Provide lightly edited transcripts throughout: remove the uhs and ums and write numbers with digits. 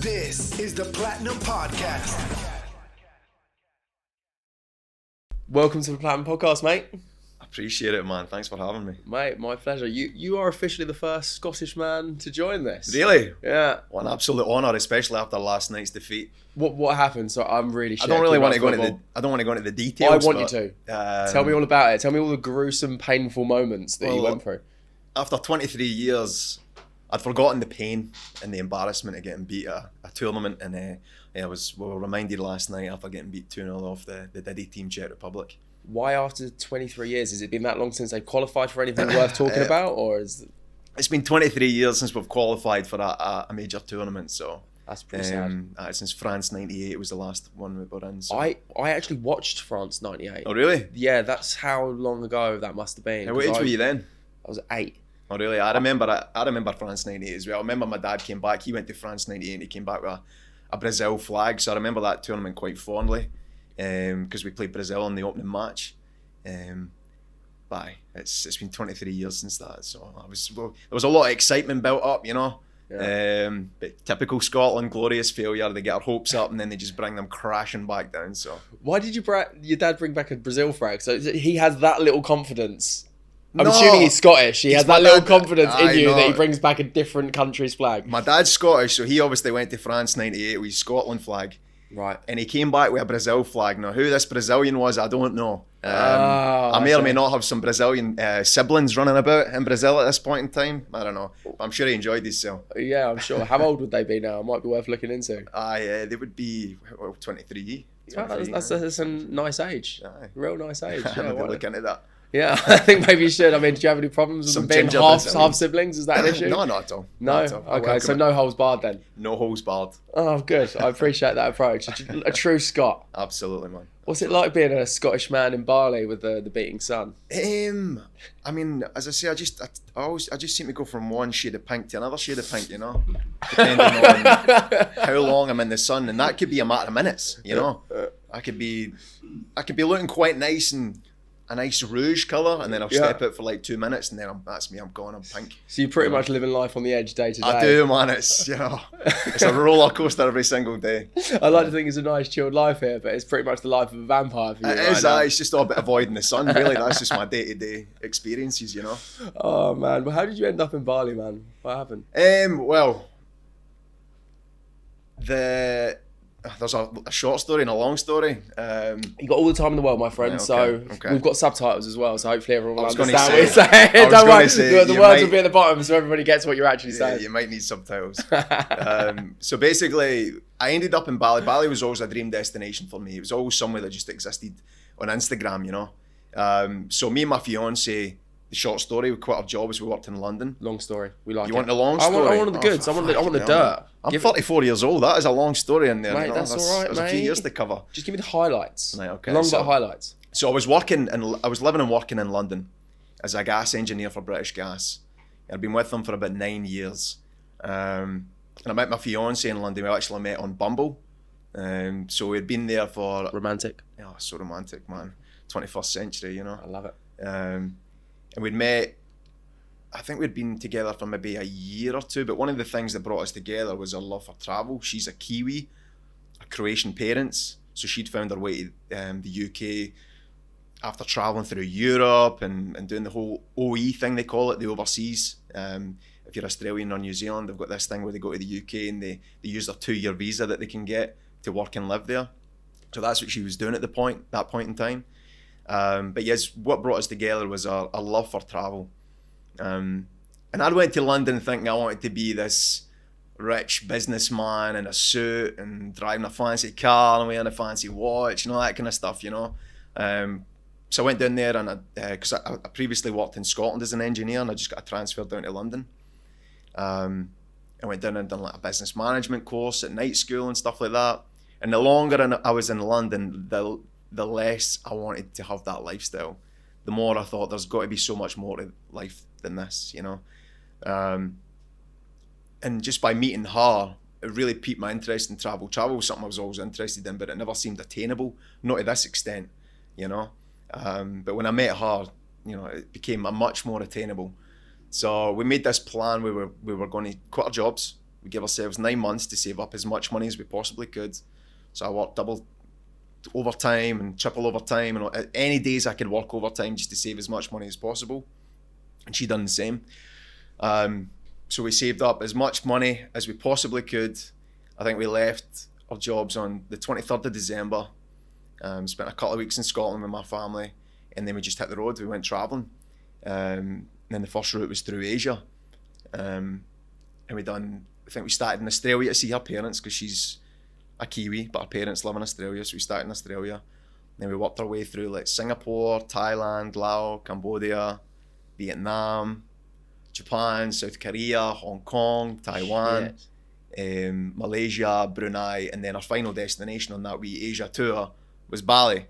This is the Platinum Podcast. Welcome to the Platinum Podcast, mate. Appreciate it, man. Thanks for having me. Mate, my pleasure. You are officially the first Scottish man to join this. Really? Yeah. Well, an absolute honour, especially after last night's defeat. What happened? So I'm really I don't want to go into the details. I want you to. Tell me all about it. Tell me all the gruesome, painful moments that you went through. After 23 years, I'd forgotten the pain and the embarrassment of getting beat at a tournament, and we were reminded last night after getting beat 2-0 off the Diddy team, Czech Republic. Why after 23 years? Has it been that long since they qualified for anything worth talking about, or is It's been 23 years since we've qualified for a major tournament, so that's pretty sad. Since France '98 was the last one we were in. So. I actually watched France '98. Oh really? Yeah, that's how long ago that must have been. How age were you then? I was 8. Oh really? I remember France '98 as well. I remember my dad came back. He went to France '98 and he came back with a Brazil flag. So I remember that tournament quite fondly, because we played Brazil in the opening match. But it's been 23 years since that. So there was a lot of excitement built up, you know. Yeah. But typical Scotland, glorious failure. They get our hopes up and then they just bring them crashing back down. So why did your dad bring back a Brazil flag? So he has that little confidence. I'm assuming he's Scottish. He has that little confidence in you that he brings back a different country's flag. My dad's Scottish, so he obviously went to France '98 with his Scotland flag. Right. And he came back with a Brazil flag. Now, who this Brazilian was, I don't know. I may or may not have some Brazilian siblings running about in Brazil at this point in time. I don't know. But I'm sure he enjoyed himself. Yeah, I'm sure. How old would they be now? It might be worth looking into. They would be 23. That's a nice age. Aye. Real nice age. I'm going to look into that. Yeah, I think maybe you should. I mean, do you have any problems with them being half siblings? Is that an issue? No, not at all. No? Okay, so no holes barred then? No holes barred. Oh, good. I appreciate that approach. A true Scot. Absolutely, man. What's it like being a Scottish man in Bali with the beating sun? I mean, as I say, I just seem to go from one shade of pink to another shade of pink, you know, depending on how long I'm in the sun, and that could be a matter of minutes, you know. I could be looking quite nice and a nice rouge colour, and then I'll step out for like 2 minutes, and then that's me. I'm gone. I'm pink. So you pretty much living life on the edge day to day. I do, man. It's it's a roller coaster every single day. I like to think it's a nice chilled life here, but it's pretty much the life of a vampire for you. It's just all about avoiding the sun. Really, that's just my day-to-day experiences, you know. Oh man, well, how did you end up in Bali, man? What happened? Well, there's a short story and a long story. You got all the time in the world, my friend. Okay, so okay. We've got subtitles as well. So hopefully everyone will understand what say, you're saying. Don't worry, the words will be at the bottom, so everybody gets what you're actually saying. You might need subtitles. So basically, I ended up in Bali. Bali was always a dream destination for me. It was always somewhere that just existed on Instagram, you know. So me and my fiance. The short story, we quit our jobs, we worked in London. Long story. We like You want the long story? I want the goods. I want the dirt. I'm 34 years old. That is a long story in there. Mate, you know? that's all right, There's a few years to cover. Just give me the highlights. Right, okay. Long but highlights. So I was living and working in London as a gas engineer for British Gas. I'd been with them for about 9 years. And I met my fiance in London. We actually met on Bumble. So we'd been there for... Romantic. Oh, so romantic, man. 21st century, you know. I love it. And we'd met, I think we'd been together for maybe a year or two, but one of the things that brought us together was our love for travel. She's a Kiwi, Croatian parents, so she'd found her way to the UK after travelling through Europe and doing the whole OE thing, they call it, the overseas. If you're Australian or New Zealand, they've got this thing where they go to the UK and they use their 2-year visa that they can get to work and live there. So that's what she was doing at that point in time. But yes, what brought us together was a love for travel. And I went to London thinking I wanted to be this rich businessman in a suit and driving a fancy car and wearing a fancy watch and all that kind of stuff, you know. So I went down there and because I previously worked in Scotland as an engineer and I just got a transfer down to London. I went down and done like a business management course at night school and stuff like that. And the longer I was in London, the less I wanted to have that lifestyle. The more I thought there's got to be so much more to life than this, you know. And just by meeting her, it really piqued my interest in travel. Travel was something I was always interested in, but it never seemed attainable, not to this extent, you know. But when I met her, you know, it became much more attainable. So we made this plan. We were going to quit our jobs, We gave ourselves 9 months to save up as much money as we possibly could. So I worked double overtime and triple overtime, and any days I could work overtime just to save as much money as possible. And she done the same. So we saved up as much money as we possibly could. I think we left our jobs on the 23rd of December. Spent a couple of weeks in Scotland with my family, and then we just hit the road. We went travelling. And then the first route was through Asia. And I think we started in Australia to see her parents, because she's a Kiwi, but her parents live in Australia, so we started in Australia. Then we worked our way through like Singapore, Thailand, Laos, Cambodia, Vietnam, Japan, South Korea, Hong Kong, Taiwan, Malaysia, Brunei, and then our final destination on that wee Asia tour was Bali.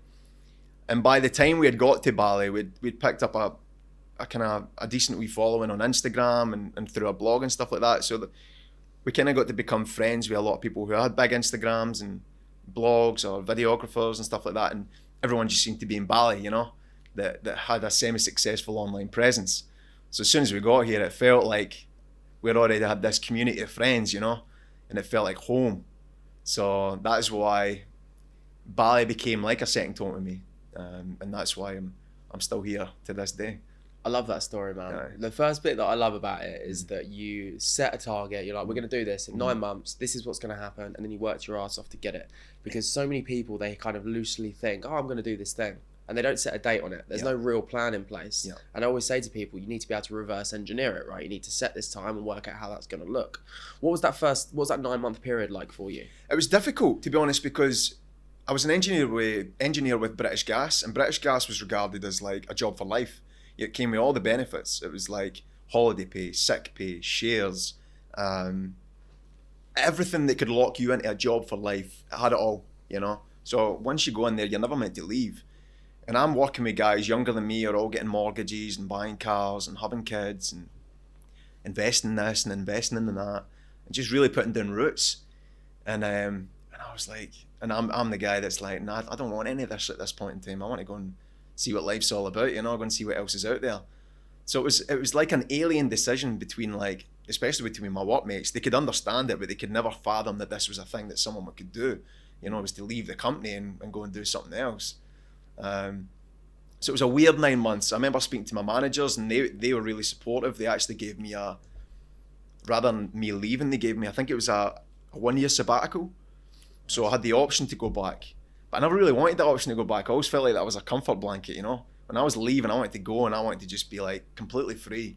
And by the time we had got to Bali, we'd picked up a kind of a decent wee following on Instagram and through our blog and stuff like that. So that we kind of got to become friends with a lot of people who had big Instagrams and blogs or videographers and stuff like that. And everyone just seemed to be in Bali, you know, that had a semi-successful online presence. So as soon as we got here, it felt like we'd already had this community of friends, you know, and it felt like home. So that is why Bali became like a second home to me. And that's why I'm still here to this day. I love that story, man. Yeah. The first bit that I love about it is that you set a target. You're like, we're going to do this in 9 months. This is what's going to happen. And then you worked your ass off to get it. Because so many people, they kind of loosely think, oh, I'm going to do this thing. And they don't set a date on it. There's no real plan in place. Yeah. And I always say to people, you need to be able to reverse engineer it, right? You need to set this time and work out how that's going to look. What was that 9 month period like for you? It was difficult, to be honest, because I was an engineer with British Gas, and British Gas was regarded as like a job for life. It came with all the benefits. It was like holiday pay, sick pay, shares, everything that could lock you into a job for life. It had it all, you know. So once you go in there, you're never meant to leave. And I'm working with guys younger than me, are all getting mortgages and buying cars and having kids and investing in this and investing in that, and just really putting down roots. And I was like, and I'm the guy that's like, nah, I don't want any of this at this point in time. I want to go and see what life's all about, you know, go and see what else is out there. So it was like an alien decision between, like, especially between my workmates. They could understand it, but they could never fathom that this was a thing that someone could do. You know, it was to leave the company and go and do something else. So it was a weird 9 months. I remember speaking to my managers, and they were really supportive. They actually gave me rather than me leaving, they gave me, I think it was a 1 year sabbatical. So I had the option to go back. But I never really wanted the option to go back. I always felt like that was a comfort blanket, you know. When I was leaving, I wanted to go and I wanted to just be like completely free.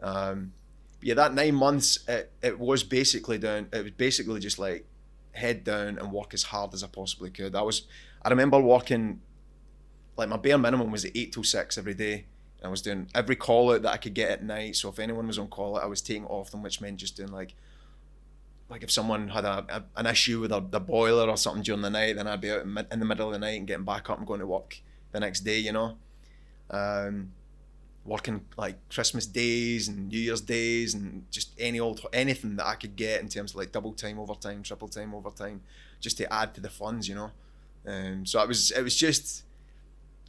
But yeah, that 9 months, it was basically just like head down and work as hard as I possibly could. I remember working, like my bare minimum was 8 till 6 every day. And I was doing every call out that I could get at night. So if anyone was on call out, I was taking off them, which meant just doing like if someone had an issue with the boiler or something during the night, then I'd be out in the middle of the night and getting back up and going to work the next day, you know. Working like Christmas days and New Year's days and just anything that I could get in terms of like double time overtime, triple time overtime, just to add to the funds, you know. So it was just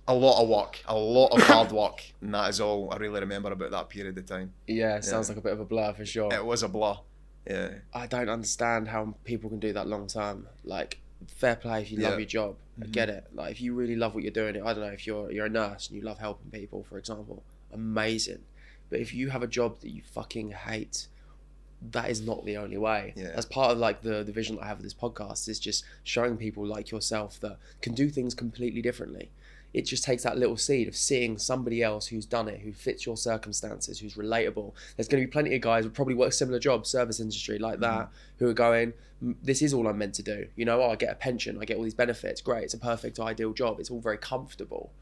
a lot of work, a lot of hard work, and that is all I really remember about that period of time. Yeah, it sounds like a bit of a blur for sure. It was a blur. Yeah. I don't understand how people can do that long term. Like, fair play if you love your job. I get it. Like, if you really love what you're doing, I don't know, if you're a nurse and you love helping people, for example, amazing. But if you have a job that you fucking hate, that is not the only way. Yeah. As part of like the vision that I have of this podcast is just showing people like yourself that can do things completely differently. It just takes that little seed of seeing somebody else who's done it, who fits your circumstances, who's relatable. There's going to be plenty of guys who probably work similar jobs, service industry like that, who are going, this is all I'm meant to do. You know, I get a pension, I get all these benefits. Great, it's a perfect, ideal job. It's all very comfortable.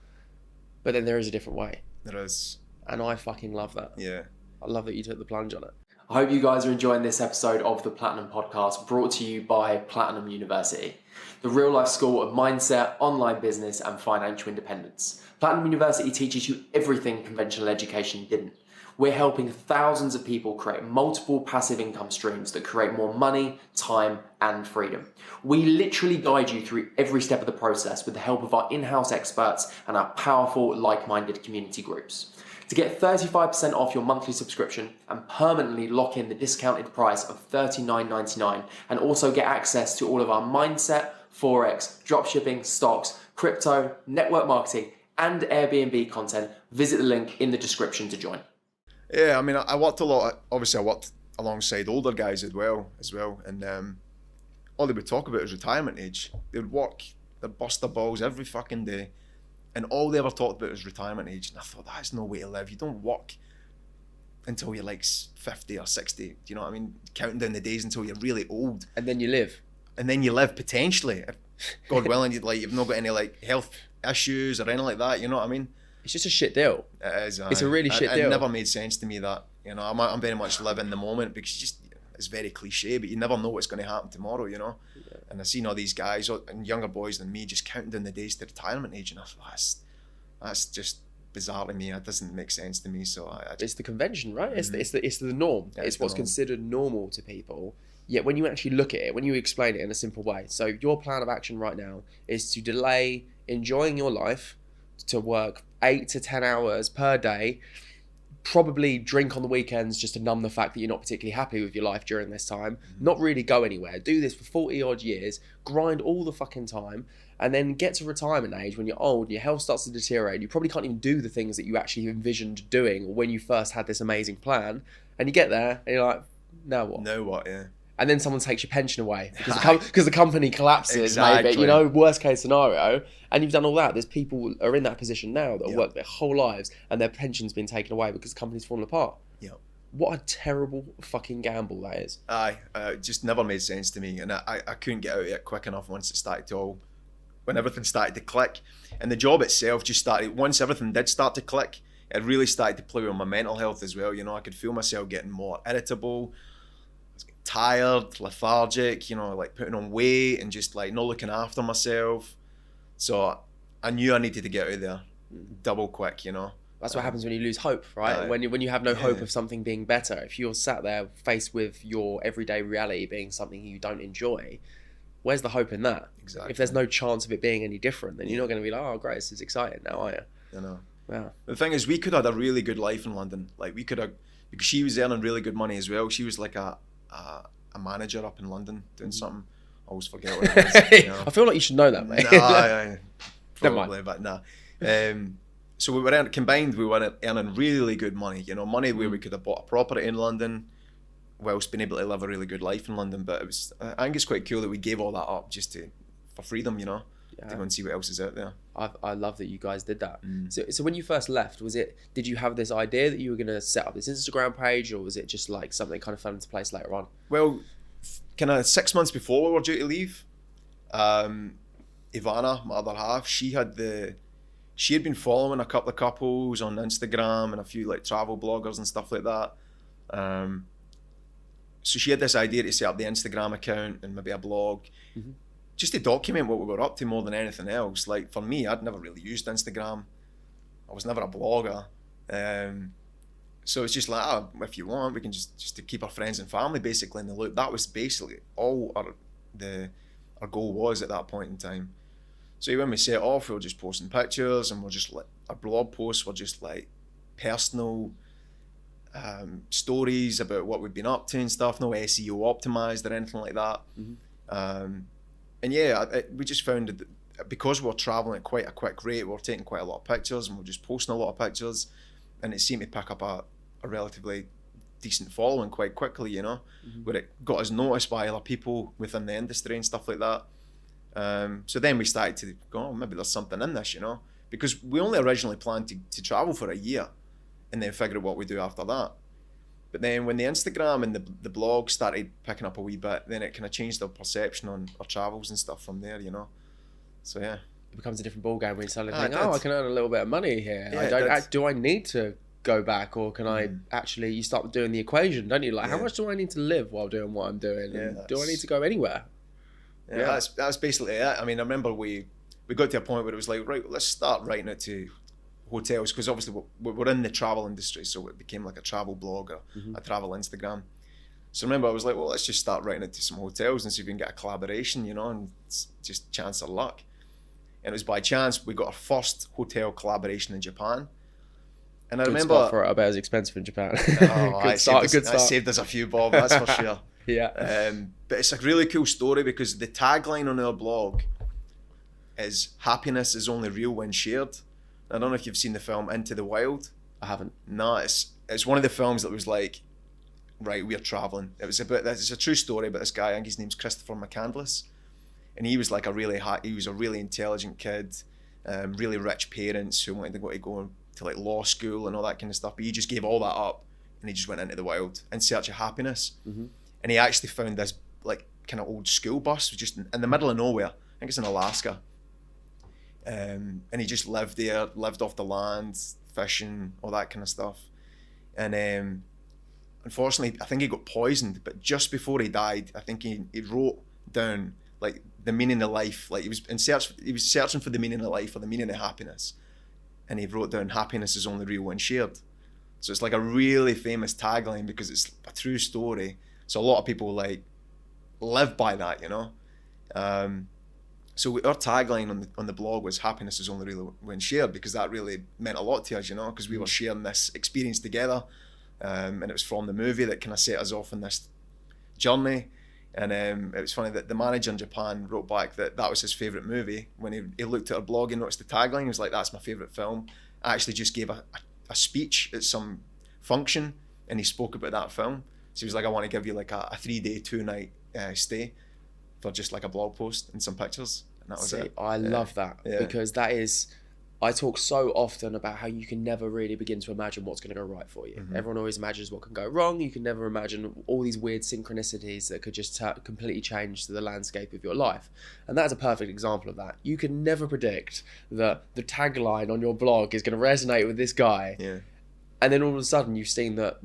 But then there is a different way. There is. And I fucking love that. Yeah. I love that you took the plunge on it. I hope you guys are enjoying this episode of the Platinum Podcast, brought to you by Platinum University, the real life school of mindset, online business, and financial independence. Platinum University teaches you everything conventional education didn't. We're helping thousands of people create multiple passive income streams that create more money, time, and freedom. We literally guide you through every step of the process with the help of our in-house experts and our powerful, like-minded community groups. To get 35% off your monthly subscription and permanently lock in the discounted price of $39.99 and also get access to all of our mindset, forex, dropshipping, stocks, crypto, network marketing, and Airbnb content, visit the link in the description to join. Yeah, I mean, I worked a lot. Obviously, I worked alongside older guys as well, and all they would talk about is retirement age. They would work, they'd bust their balls every fucking day, and all they ever talked about was retirement age. And I thought, that's no way to live. You don't work until you're like 50 or 60. Do you know what I mean? Counting down the days until you're really old. And then you live. And then you live potentially, God willing, you've not got any like health issues or anything like that. You know what I mean? It's just a shit deal. It is. It's a really shit deal. It never made sense to me that, you know, I'm very much live in the moment because it's very cliche, but you never know what's going to happen tomorrow, you know? Yeah. And I seen all these guys and younger boys than me just counting down the days to retirement age, and I thought, that's just bizarre to me. It doesn't make sense to me. So it's the convention, right? It's the norm. Yeah, it's what's considered normal to people. Yet when you actually look at it, when you explain it in a simple way, so your plan of action right now is to delay enjoying your life to work 8 to 10 hours per day, probably drink on the weekends just to numb the fact that you're not particularly happy with your life during this time, not really go anywhere, do this for 40 odd years, grind all the fucking time, and then get to retirement age when you're old, your health starts to deteriorate, you probably can't even do the things that you actually envisioned doing when you first had this amazing plan, and you get there and you're like, now what? Now what, yeah. And then someone takes your pension away because the company collapses, exactly. Maybe, you know, worst case scenario, and you've done all that. There's people are in that position now that work their whole lives and their pension's been taken away because the company's fallen apart. Yeah. What a terrible fucking gamble that is. It just never made sense to me, and I couldn't get out of it quick enough once it started to when everything started to click, and the job itself just started. Once everything did start to click, it really started to play with my mental health as well. You know, I could feel myself getting more irritable, tired, lethargic, you know, like putting on weight and just like not looking after myself. So I knew I needed to get out of there double quick, you know. That's what happens when you lose hope, right? When you have no hope of something being better. If you're sat there faced with your everyday reality being something you don't enjoy, where's the hope in that? Exactly. If there's no chance of it being any different, then you're not going to be like, oh great, this is exciting now, are you? I know. Yeah. The thing is, we could have had a really good life in London. Like we could have, because she was earning really good money as well. She was like a manager up in London doing something. I always forget what it was. You know? I feel like you should know that, mate. Nah, probably, but nah. So we were combined. We were earning really good money. You know, money where we could have bought a property in London, whilst being able to live a really good life in London. But it was, I think it's quite cool that we gave all that up just for freedom. You know, to go and see what else is out there. I love that you guys did that. So when you first left, did you have this idea that you were going to set up this Instagram page, or was it just like something kind of fell into place later on? Well, kind of 6 months before we were due to leave, Ivana, my other half, she had been following a couple of couples on Instagram and a few like travel bloggers and stuff like that. So she had this idea to set up the Instagram account and maybe a blog, just to document what we were up to more than anything else. Like for me, I'd never really used Instagram. I was never a blogger. So it's just like, if you want, we can just to keep our friends and family basically in the loop. That was basically all our goal was at that point in time. So when we set off, we were just posting pictures, and we're just like, our blog posts were just like personal stories about what we've been up to and stuff, no SEO optimized or anything like that. And yeah, we just found that because we were traveling at quite a quick rate, we were taking quite a lot of pictures, and we were just posting a lot of pictures, and it seemed to pick up a relatively decent following quite quickly, you know, where it got us noticed by other people within the industry and stuff like that. So then we started to go, oh, maybe there's something in this, you know, because we only originally planned to travel for a year and then figure out what we do after that. But then when the Instagram and the blog started picking up a wee bit, then it kind of changed our perception on our travels and stuff from there, you know. So yeah. It becomes a different ballgame when you suddenly think, I can earn a little bit of money here. Yeah, do I need to go back, or can I actually, you start doing the equation, don't you? Like, how much do I need to live while doing what I'm doing? Yeah, do I need to go anywhere? Yeah, that's basically it. I mean, I remember we got to a point where it was like, right, let's start writing it to hotels, because obviously we're in the travel industry, so it became like a travel blog or a travel Instagram. So I remember I was like, well, let's just start writing it to some hotels and see if we can get a collaboration, you know, and it's just chance of luck. And it was by chance we got our first hotel collaboration in Japan. And I Good remember, spot for it. I bet it was expensive in Japan. oh, Good start. Good I start. saved us a few bob, that's for sure. Yeah. But it's a really cool story because the tagline on our blog is "Happiness is only real when shared." I don't know if you've seen the film Into the Wild. I haven't. No, it's one of the films that was like, right, we're traveling. It's a true story about this guy. I think his name's Christopher McCandless, and he was like he was a really intelligent kid, really rich parents who wanted to go to like law school and all that kind of stuff. But he just gave all that up, and he just went into the wild in search of happiness. Mm-hmm. And he actually found this like kind of old school bus just in the middle of nowhere. I think it's in Alaska. And he just lived there, lived off the land, fishing, all that kind of stuff. And unfortunately, I think he got poisoned. But just before he died, I think he wrote down like the meaning of life. Like he was searching for the meaning of life or the meaning of happiness. And he wrote down, "Happiness is only real when shared." So it's like a really famous tagline because it's a true story. So a lot of people like live by that, you know. So our tagline on the blog was "Happiness is only real when shared," because that really meant a lot to us, you know, because we were sharing this experience together, and it was from the movie that kind of set us off on this journey. And it was funny that the manager in Japan wrote back that was his favourite movie. When he looked at our blog and noticed the tagline, he was like, "That's my favourite film." I actually just gave a speech at some function, and he spoke about that film. So he was like, "I want to give you like a 3-day, 2-night stay for just like a blog post and some pictures." And that was it. I love that because that is, I talk so often about how you can never really begin to imagine what's going to go right for you. Mm-hmm. Everyone always imagines what can go wrong. You can never imagine all these weird synchronicities that could just completely change the landscape of your life. And that's a perfect example of that. You can never predict that the tagline on your blog is going to resonate with this guy. Yeah. And then all of a sudden you've seen that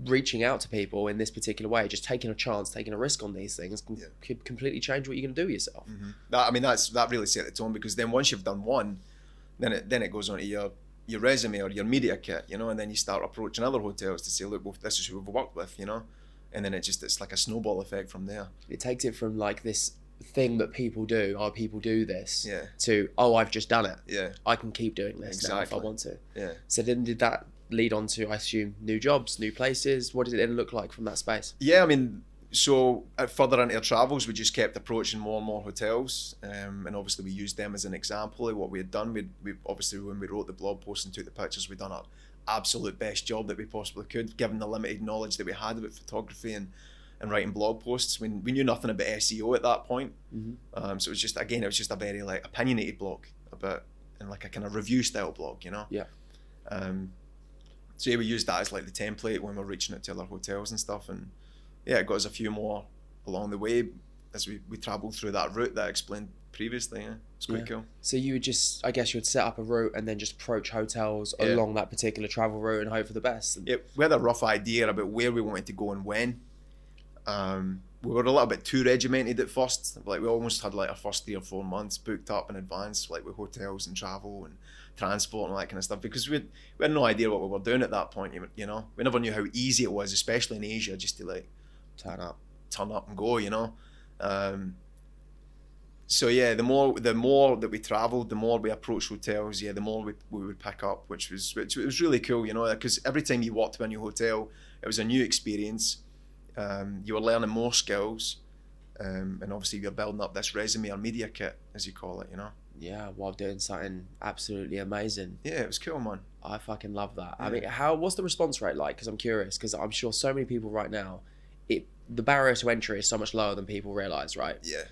reaching out to people in this particular way, just taking a chance, taking a risk on these things could completely change what you're going to do with yourself. Mm-hmm. That really set the tone, because then once you've done one, then it goes on to your resume or your media kit, you know, and then you start approaching other hotels to say, look, well, this is who we've worked with, you know, and then it's like a snowball effect from there. It takes it from like this thing that people do, people do this, yeah, to, I've just done it. Yeah. I can keep doing this now if I want to. Yeah. So then did that lead on to, I assume, new jobs, new places? What did it then look like from that space? Yeah, I mean, so further into our travels, we just kept approaching more and more hotels, and obviously we used them as an example of what we had done. We obviously, when we wrote the blog post and took the pictures, we'd done our absolute best job that we possibly could, given the limited knowledge that we had about photography and writing blog posts. We knew nothing about SEO at that point. Mm-hmm. So it was just a very like opinionated blog and like a kind of review style blog, you know. Yeah. So yeah, we used that as like the template when we're reaching out to other hotels and stuff, and yeah, it got us a few more along the way as we travelled through that route that I explained previously. Yeah, it's quite cool. So you would just, I guess you'd set up a route and then just approach hotels along that particular travel route and hope for the best. Yeah, we had a rough idea about where we wanted to go and when. We were a little bit too regimented at first. Like we almost had like our first 3 or 4 months booked up in advance, like with hotels and travel and transport and all that kind of stuff, because we had no idea what we were doing at that point. You know, we never knew how easy it was, especially in Asia, just to like turn up and go. You know, so yeah, the more that we travelled, the more we approached hotels. Yeah, the more we would pick up, which was really cool. You know, because every time you walked to a new hotel, it was a new experience. You were learning more skills, and obviously you're building up this resume or media kit, as you call it, you know. Yeah, while doing something absolutely amazing. Yeah, it was cool, man. I fucking love that. Yeah. I mean, what's the response rate like? Because I'm curious, because I'm sure so many people right now, the barrier to entry is so much lower than people realise, right? Yeah.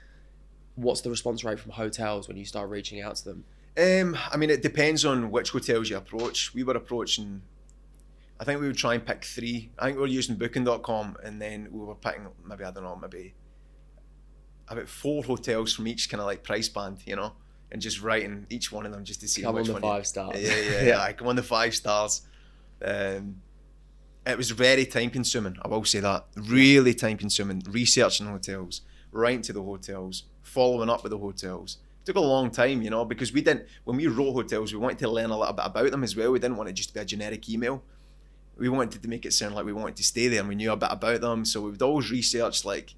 What's the response rate from hotels when you start reaching out to them? I mean, it depends on which hotels you approach. We were approaching, I think we would try and pick 3. I think we were using booking.com, and then we were picking maybe about 4 hotels from each kind of like price band, you know, and just writing each one of them just to see come which on one. The 5 stars. Yeah. I come on the 5 stars. It was very time consuming, I will say that. Really time consuming, researching hotels, writing to the hotels, following up with the hotels. It took a long time, you know, because when we wrote hotels, we wanted to learn a little bit about them as well. We didn't want it just to be a generic email. We wanted to make it sound like we wanted to stay there and we knew a bit about them. So we would always research like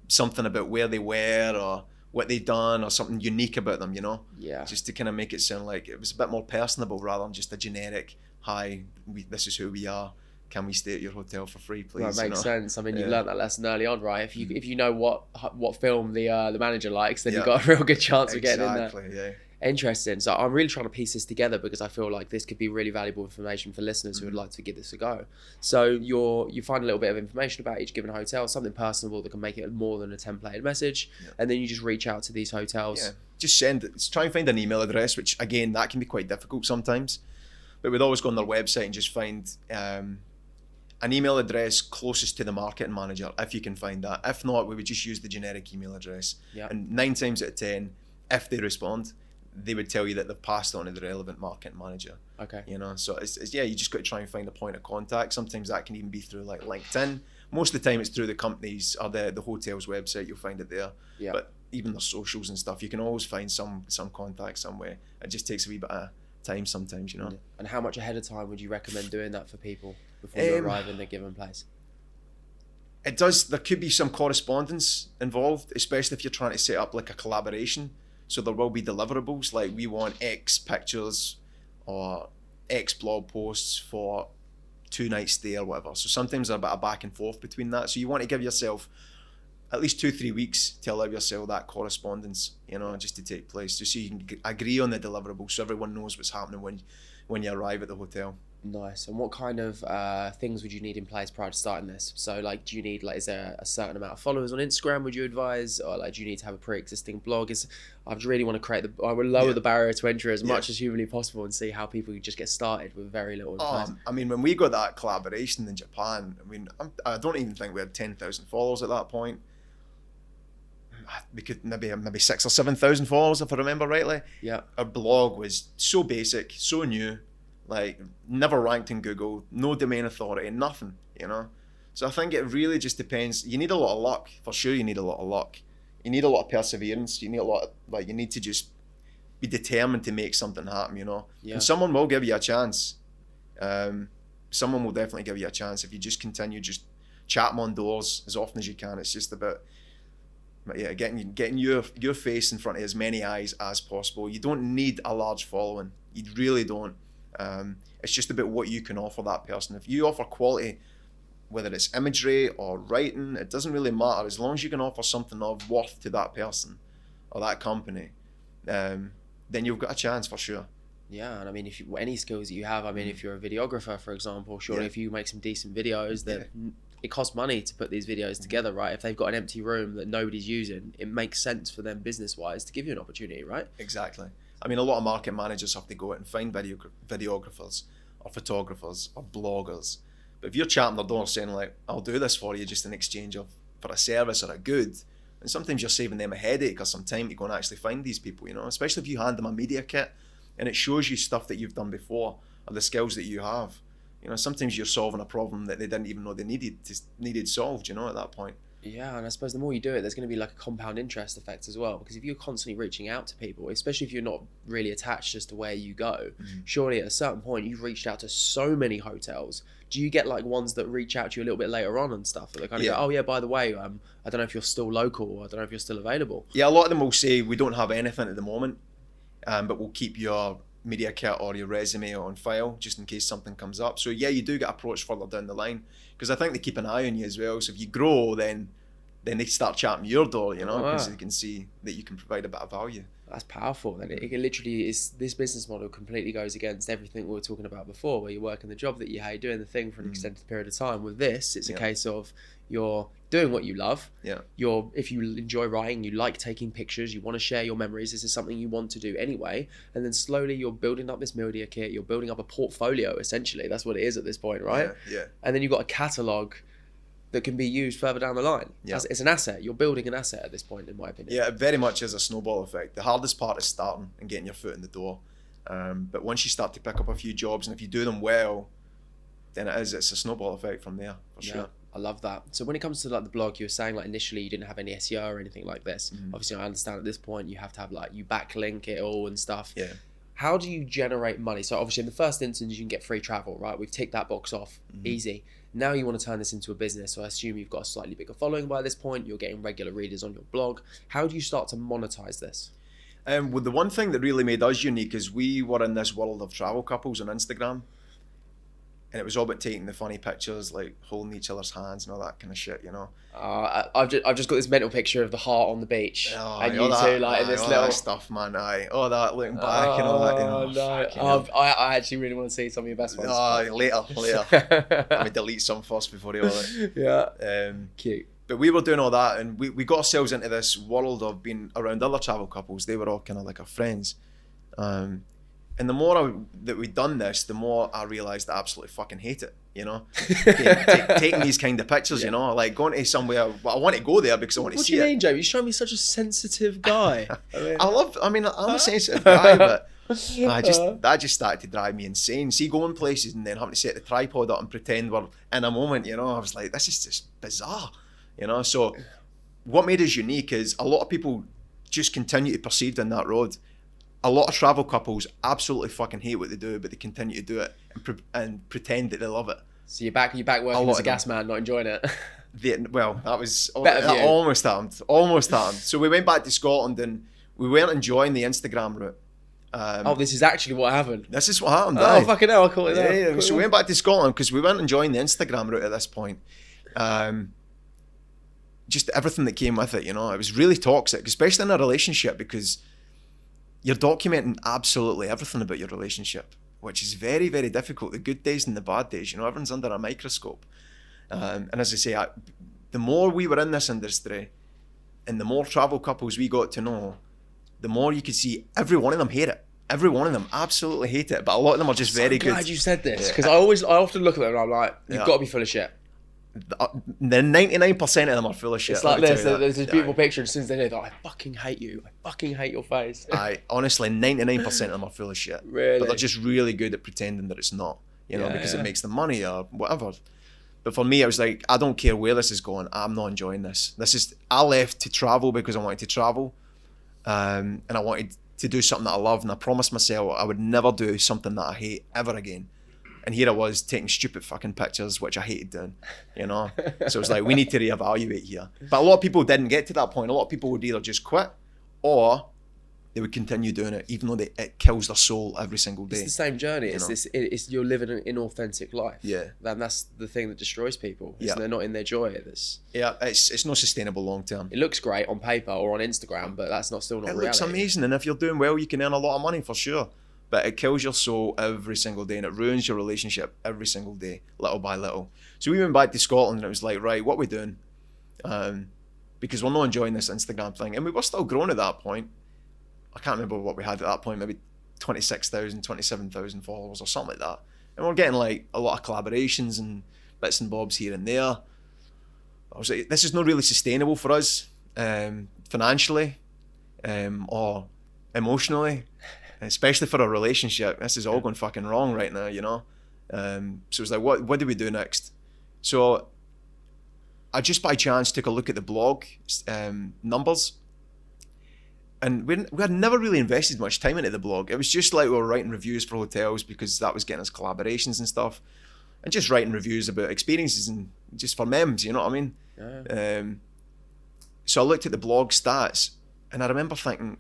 something about where they were or what they'd done or something unique about them, you know? Yeah. Just to kind of make it sound like it was a bit more personable rather than just a generic, hi, this is who we are. Can we stay at your hotel for free, please? Well, it makes sense. I mean, you Yeah. learned that lesson early on, right? If you know what film the manager likes, then Yeah. you've got a real good chance of getting in there. Exactly, yeah. Interesting. So I'm really trying to piece this together because I feel like this could be really valuable information for listeners who would like to give this a go. So you find a little bit of information about each given hotel, something personable that can make it more than a templated message, and then you just reach out to these hotels. Yeah, just try and find an email address, which again, that can be quite difficult sometimes. But we'd always go on their website and just find an email address closest to the marketing manager, if you can find that. If not, we would just use the generic email address. Yeah. And 9 times out of 10, if they respond, they would tell you that they've passed on to the relevant marketing manager. Okay. You know, so it's you just got to try and find a point of contact. Sometimes that can even be through like LinkedIn. Most of the time it's through the company's or the hotel's website. You'll find it there. Yeah. But even their socials and stuff, you can always find some contact somewhere. It just takes a wee bit of time sometimes, you know. And how much ahead of time would you recommend doing that for people before you arrive in a given place? It does. There could be some correspondence involved, especially if you're trying to set up like a collaboration. So there will be deliverables, like we want X pictures or X blog posts for 2 nights stay or whatever. So sometimes there's a bit of back and forth between that. So you want to give yourself at least 2-3 weeks to allow yourself that correspondence, you know, just to take place, just so you can agree on the deliverables, so everyone knows what's happening when you arrive at the hotel. Nice. And what kind of things would you need in place prior to starting this? So like, do you need is there a certain amount of followers on Instagram, would you advise, or like do you need to have a pre-existing blog? I really want to I would lower the barrier to entry as much as humanly possible and see how people can just get started with very little advice. I mean, when we got that collaboration in Japan, I mean, I don't even think we had 10,000 followers at that point. We could maybe 6,000 or 7,000 followers if I remember rightly. Yeah. Our blog was so basic, so new, like never ranked in Google, no domain authority, nothing, you know. So I think it really just depends. You need a lot of luck, for sure. You need a lot of luck. You need a lot of perseverance. You need a lot of, you need to just be determined to make something happen, you know. Yeah. And someone will give you a chance. Someone will definitely give you a chance if you just continue just chat them on doors as often as you can. It's just about getting your face in front of as many eyes as possible. You don't need a large following. You really don't. It's just about what you can offer that person. If you offer quality, whether it's imagery or writing, it doesn't really matter. As long as you can offer something of worth to that person or that company, then you've got a chance for sure. Yeah, and I mean, if you any skills that you have, I mean, if you're a videographer, for example, surely if you make some decent videos that it costs money to put these videos together, right? If they've got an empty room that nobody's using, it makes sense for them business-wise to give you an opportunity, right? Exactly. I mean, a lot of market managers have to go out and find videographers or photographers or bloggers. But if you're chatting their door saying like, I'll do this for you just in exchange for a service or a good, and sometimes you're saving them a headache or some time to go and actually find these people, you know, especially if you hand them a media kit and it shows you stuff that you've done before or the skills that you have. You know, sometimes you're solving a problem that they didn't even know they needed solved, you know, at that point. Yeah, and I suppose the more you do it, there's going to be like a compound interest effect as well. Because if you're constantly reaching out to people, especially if you're not really attached as to where you go, surely at a certain point you've reached out to so many hotels. Do you get like ones that reach out to you a little bit later on and stuff? That they kind of go, oh yeah, by the way, I don't know if you're still local, or I don't know if you're still available. Yeah, a lot of them will say we don't have anything at the moment, but we'll keep your media kit or your resume on file just in case something comes up. So yeah, you do get approached further down the line because I think they keep an eye on you as well. So if you grow, then they start chatting your door, you know, because they can see that you can provide a bit of value. That's powerful. Then it literally is, this business model completely goes against everything we were talking about before, where you're working the job that you hate, doing the thing for an extended period of time. With this, it's a case of you're doing what you love. Yeah. If you enjoy writing, you like taking pictures, you want to share your memories, this is something you want to do anyway. And then slowly you're building up this media kit, you're building up a portfolio, essentially. That's what it is at this point, right? Yeah. And then you've got a catalogue that can be used further down the line. Yeah. It's an asset. You're building an asset at this point, in my opinion. Yeah, it very much is a snowball effect. The hardest part is starting and getting your foot in the door. But once you start to pick up a few jobs, and if you do them well, then it's a snowball effect from there, for sure. I love that. So when it comes to like the blog, you were saying like initially you didn't have any SEO or anything like this. Obviously, I understand at this point you have to have like, you backlink it all and stuff. Yeah. How do you generate money? So obviously in the first instance, you can get free travel, right? We've ticked that box off, easy. Now you want to turn this into a business. So I assume you've got a slightly bigger following by this point. You're getting regular readers on your blog. How do you start to monetize this? Well, the one thing that really made us unique is we were in this world of travel couples on Instagram. And it was all about taking the funny pictures, like holding each other's hands and all that kind of shit, you know. I've just got this mental picture of the heart on the beach, and you that, two like in this all little that stuff, man. All that looking back and all that, you know. No. Fucking hell. I actually really want to see some of your best ones. Later. Let me delete some first before you all it. Yeah. Cute. But we were doing all that, and we got ourselves into this world of being around other travel couples. They were all kind of like our friends. And the more that we'd done this, the more I realised I absolutely fucking hate it, you know? Taking these kind of pictures, you know? Like going to somewhere, I want to go there because I want to see it. What do you mean, Joe? You show me such a sensitive guy. I'm a sensitive guy, but that just started to drive me insane. See, going places and then having to set the tripod up and pretend we're in a moment, you know? I was like, this is just bizarre, you know? So what made us unique is a lot of people just continue to proceed down that road. A lot of travel couples absolutely fucking hate what they do, but they continue to do it and pretend that they love it. So you're back working as a gas man, not enjoying it. That almost happened. So we went back to Scotland and we weren't enjoying the Instagram route. This is actually what happened. This is what happened. Oh, fucking hell, I caught it there. Yeah. So we went back to Scotland because we weren't enjoying the Instagram route at this point. Just everything that came with it, you know. It was really toxic, especially in a relationship, because you're documenting absolutely everything about your relationship, which is very, very difficult. The good days and the bad days, you know, everyone's under a microscope. And as I say, the more we were in this industry and the more travel couples we got to know, the more you could see every one of them hate it. Every one of them absolutely hate it, but a lot of them are just very good. I'm glad you said this, because I often look at them and I'm like, you've got to be full of shit. The 99% of them are full of shit. It's like this. There's this beautiful picture, and as soon as they know that, I fucking hate you. I fucking hate your face. Honestly, 99% of them are full of shit. Really? But they're just really good at pretending that it's not, you know, because it makes them money or whatever. But for me, it was like, I don't care where this is going. I'm not enjoying this. I left to travel because I wanted to travel, and I wanted to do something that I love, and I promised myself I would never do something that I hate ever again. And here I was taking stupid fucking pictures, which I hated doing, you know? So it was like, we need to reevaluate here. But a lot of people didn't get to that point. A lot of people would either just quit or they would continue doing it, even though it kills their soul every single day. It's the same journey. It's you're living an inauthentic life. Yeah. And that's the thing that destroys people. Yeah. They're not in their joy. It's not sustainable long term. It looks great on paper or on Instagram, but that's still not reality. It looks amazing, and if you're doing well, you can earn a lot of money for sure. But it kills your soul every single day, and it ruins your relationship every single day, little by little. So we went back to Scotland, and it was like, right, what are we doing? Because we're not enjoying this Instagram thing. And we were still growing at that point. I can't remember what we had at that point, maybe 26,000, 27,000 followers or something like that. And we're getting like a lot of collaborations and bits and bobs here and there. I was like, this is not really sustainable for us, financially or emotionally. Especially for a relationship, this is all going fucking wrong right now, you know. So it's like, what do we do next? So I just by chance took a look at the blog numbers, and we had never really invested much time into the blog. It was just like we were writing reviews for hotels because that was getting us collaborations and stuff, and just writing reviews about experiences and just for memes, you know what I mean? Yeah. So I looked at the blog stats, and I remember thinking,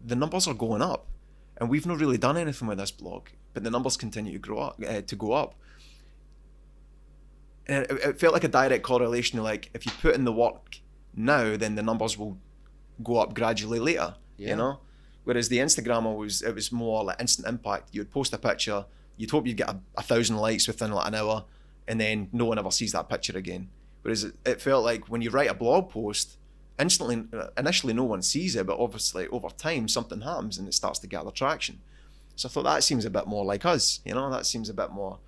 the numbers are going up. And we've not really done anything with this blog, but the numbers continue to go up. And it felt like a direct correlation. Like if you put in the work now, then the numbers will go up gradually later. Yeah. You know. Whereas the Instagram it was more like instant impact. You'd post a picture, you'd hope you'd get 1,000 likes within like an hour, and then no one ever sees that picture again. Whereas it felt like when you write a blog post, initially no one sees it, but obviously over time something happens and it starts to gather traction. So I thought that seems a bit more like us, you know, that seems a bit more